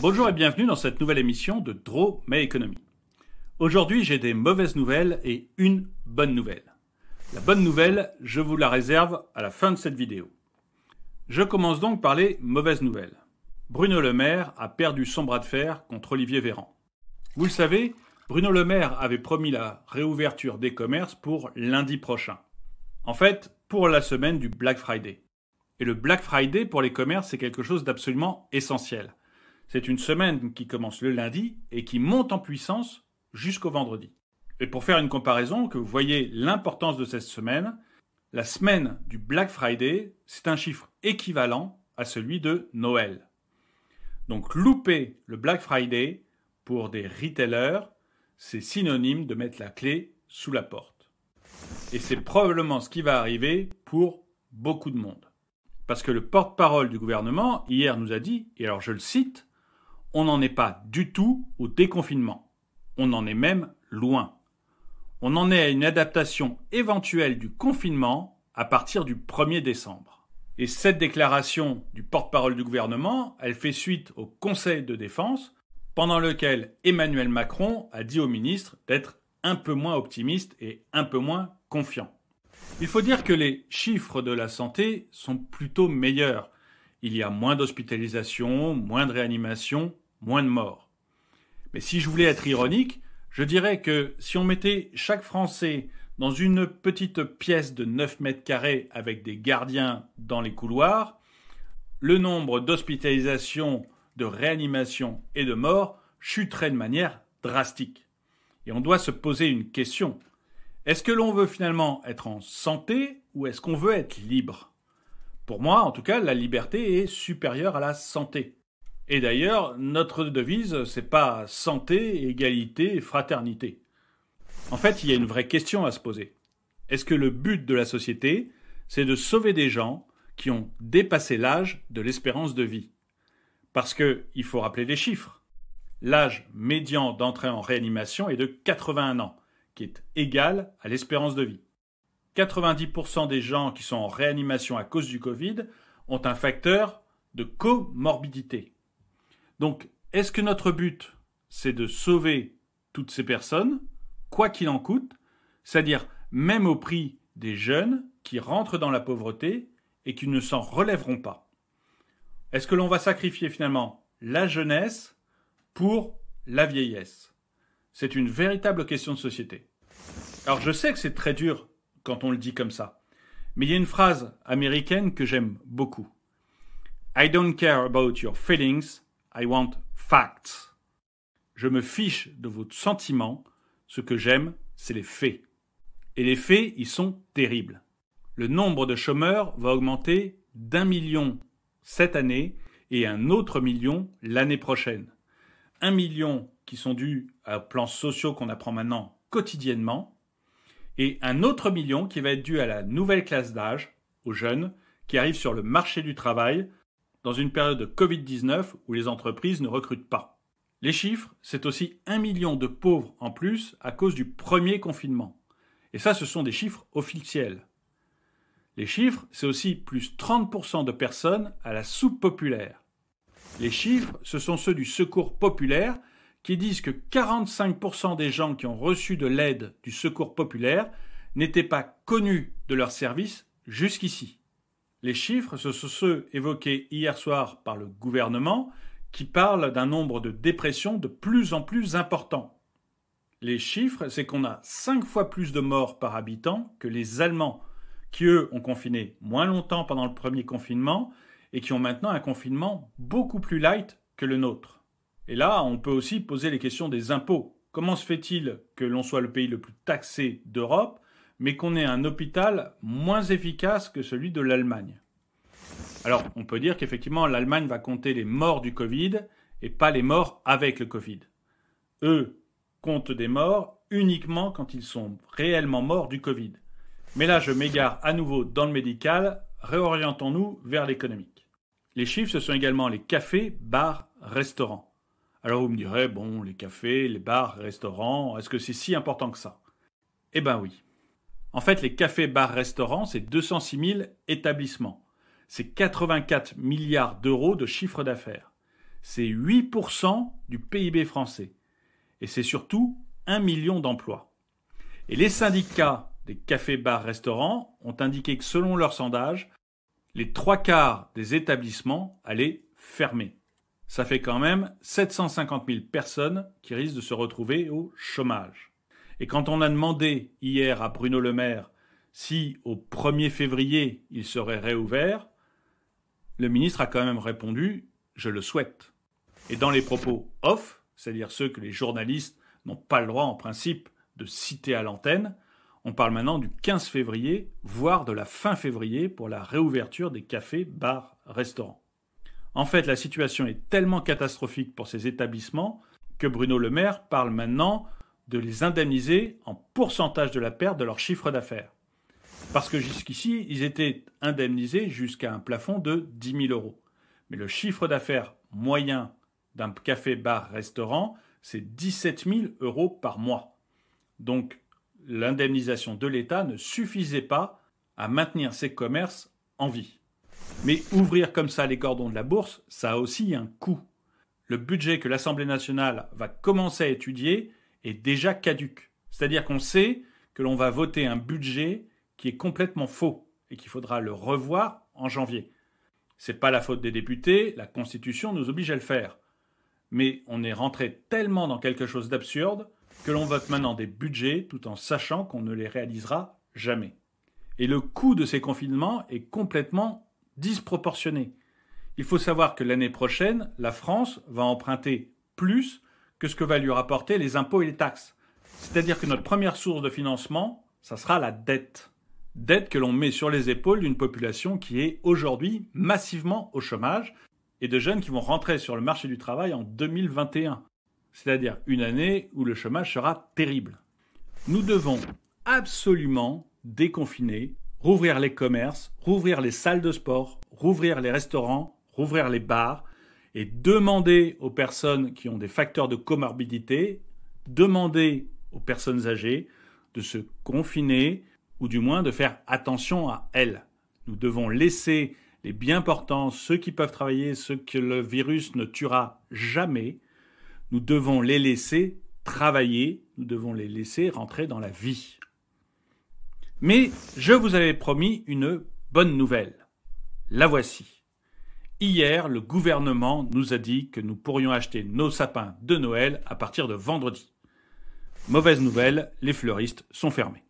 Bonjour et bienvenue dans cette nouvelle émission de Draw My Economy. Aujourd'hui, j'ai des mauvaises nouvelles et une bonne nouvelle. La bonne nouvelle, je vous la réserve à la fin de cette vidéo. Je commence donc par les mauvaises nouvelles. Bruno Le Maire a perdu son bras de fer contre Olivier Véran. Vous le savez, Bruno Le Maire avait promis la réouverture des commerces pour lundi prochain. En fait, pour la semaine du Black Friday. Et le Black Friday pour les commerces, c'est quelque chose d'absolument essentiel. C'est une semaine qui commence le lundi et qui monte en puissance jusqu'au vendredi. Et pour faire une comparaison, que vous voyez l'importance de cette semaine, la semaine du Black Friday, c'est un chiffre équivalent à celui de Noël. Donc louper le Black Friday, pour des retailers, c'est synonyme de mettre la clé sous la porte. Et c'est probablement ce qui va arriver pour beaucoup de monde. Parce que le porte-parole du gouvernement, hier, nous a dit, et alors je le cite, « On n'en est pas du tout au déconfinement. On en est même loin. On en est à une adaptation éventuelle du confinement à partir du 1er décembre. » Et cette déclaration du porte-parole du gouvernement, elle fait suite au Conseil de défense, pendant lequel Emmanuel Macron a dit au ministre d'être un peu moins optimiste et un peu moins confiant. Il faut dire que les chiffres de la santé sont plutôt meilleurs. Il y a moins d'hospitalisations, moins de réanimations, moins de morts. Mais si je voulais être ironique, je dirais que si on mettait chaque Français dans une petite pièce de 9 mètres carrés avec des gardiens dans les couloirs, le nombre d'hospitalisations, de réanimations et de morts chuterait de manière drastique. Et on doit se poser une question. Est-ce que l'on veut finalement être en santé ou est-ce qu'on veut être libre ? Pour moi, en tout cas, la liberté est supérieure à la santé. Et d'ailleurs, notre devise, c'est pas santé, égalité et fraternité. En fait, il y a une vraie question à se poser. Est-ce que le but de la société, c'est de sauver des gens qui ont dépassé l'âge de l'espérance de vie ? Parce qu'il faut rappeler les chiffres. L'âge médian d'entrée en réanimation est de 81 ans, qui est égal à l'espérance de vie. 90% des gens qui sont en réanimation à cause du Covid ont un facteur de comorbidité. Donc, est-ce que notre but, c'est de sauver toutes ces personnes, quoi qu'il en coûte, c'est-à-dire même au prix des jeunes qui rentrent dans la pauvreté et qui ne s'en relèveront pas ? Est-ce que l'on va sacrifier finalement la jeunesse pour la vieillesse ? C'est une véritable question de société. Alors je sais que c'est très dur quand on le dit comme ça, mais il y a une phrase américaine que j'aime beaucoup. I don't care about your feelings, I want facts. Je me fiche de vos sentiments, ce que j'aime, c'est les faits. Et les faits, ils sont terribles. Le nombre de chômeurs va augmenter d'1 million cette année et 1 autre million l'année prochaine. 1 million qui sont dus aux plans sociaux qu'on apprend maintenant quotidiennement, et 1 autre million qui va être dû à la nouvelle classe d'âge, aux jeunes, qui arrivent sur le marché du travail dans une période de Covid-19 où les entreprises ne recrutent pas. Les chiffres, c'est aussi 1 million de pauvres en plus à cause du premier confinement. Et ça, ce sont des chiffres officiels. Les chiffres, c'est aussi plus 30% de personnes à la soupe populaire. Les chiffres, ce sont ceux du secours populaire qui disent que 45% des gens qui ont reçu de l'aide du secours populaire n'étaient pas connus de leur service jusqu'ici. Les chiffres, ce sont ceux évoqués hier soir par le gouvernement qui parlent d'un nombre de dépressions de plus en plus important. Les chiffres, c'est qu'on a 5 fois plus de morts par habitant que les Allemands, qui eux ont confiné moins longtemps pendant le premier confinement et qui ont maintenant un confinement beaucoup plus light que le nôtre. Et là, on peut aussi poser les questions des impôts. Comment se fait-il que l'on soit le pays le plus taxé d'Europe, mais qu'on ait un hôpital moins efficace que celui de l'Allemagne ? Alors, on peut dire qu'effectivement, l'Allemagne va compter les morts du Covid et pas les morts avec le Covid. Eux comptent des morts uniquement quand ils sont réellement morts du Covid. Mais là, je m'égare à nouveau dans le médical, réorientons-nous vers l'économique. Les chiffres, ce sont également les cafés, bars, restaurants. Alors vous me direz, bon, les cafés, les bars, restaurants, est-ce que c'est si important que ça ? Eh ben oui. En fait, les cafés, bars, restaurants, c'est 206 000 établissements. C'est 84 milliards d'euros de chiffre d'affaires. C'est 8% du PIB français. Et c'est surtout 1 million d'emplois. Et les syndicats des cafés, bars, restaurants ont indiqué que selon leur sondage, les 3/4 des établissements allaient fermer. Ça fait quand même 750 000 personnes qui risquent de se retrouver au chômage. Et quand on a demandé hier à Bruno Le Maire si au 1er février il serait réouvert, le ministre a quand même répondu « je le souhaite ». Et dans les propos off, c'est-à-dire ceux que les journalistes n'ont pas le droit en principe de citer à l'antenne, on parle maintenant du 15 février, voire de la fin février pour la réouverture des cafés, bars, restaurants. En fait, la situation est tellement catastrophique pour ces établissements que Bruno Le Maire parle maintenant de les indemniser en pourcentage de la perte de leur chiffre d'affaires. Parce que jusqu'ici, ils étaient indemnisés jusqu'à un plafond de 10 000 €. Mais le chiffre d'affaires moyen d'un café, bar, restaurant, c'est 17 000 € par mois. Donc, l'indemnisation de l'État ne suffisait pas à maintenir ces commerces en vie. Mais ouvrir comme ça les cordons de la bourse, ça a aussi un coût. Le budget que l'Assemblée nationale va commencer à étudier est déjà caduc. C'est-à-dire qu'on sait que l'on va voter un budget qui est complètement faux et qu'il faudra le revoir en janvier. C'est pas la faute des députés, la Constitution nous oblige à le faire. Mais on est rentré tellement dans quelque chose d'absurde que l'on vote maintenant des budgets tout en sachant qu'on ne les réalisera jamais. Et le coût de ces confinements est complètement disproportionné. Il faut savoir que l'année prochaine, la France va emprunter plus que ce que va lui rapporter les impôts et les taxes. C'est-à-dire que notre première source de financement, ça sera la dette. Dette que l'on met sur les épaules d'une population qui est aujourd'hui massivement au chômage et de jeunes qui vont rentrer sur le marché du travail en 2021. C'est-à-dire une année où le chômage sera terrible. Nous devons absolument déconfiner, rouvrir les commerces, rouvrir les salles de sport, rouvrir les restaurants, rouvrir les bars et demander aux personnes qui ont des facteurs de comorbidité, demander aux personnes âgées de se confiner ou du moins de faire attention à elles. Nous devons laisser les bien portants, ceux qui peuvent travailler, ceux que le virus ne tuera jamais, nous devons les laisser travailler, nous devons les laisser rentrer dans la vie. Mais je vous avais promis une bonne nouvelle. La voici. Hier, le gouvernement nous a dit que nous pourrions acheter nos sapins de Noël à partir de vendredi. Mauvaise nouvelle, les fleuristes sont fermés.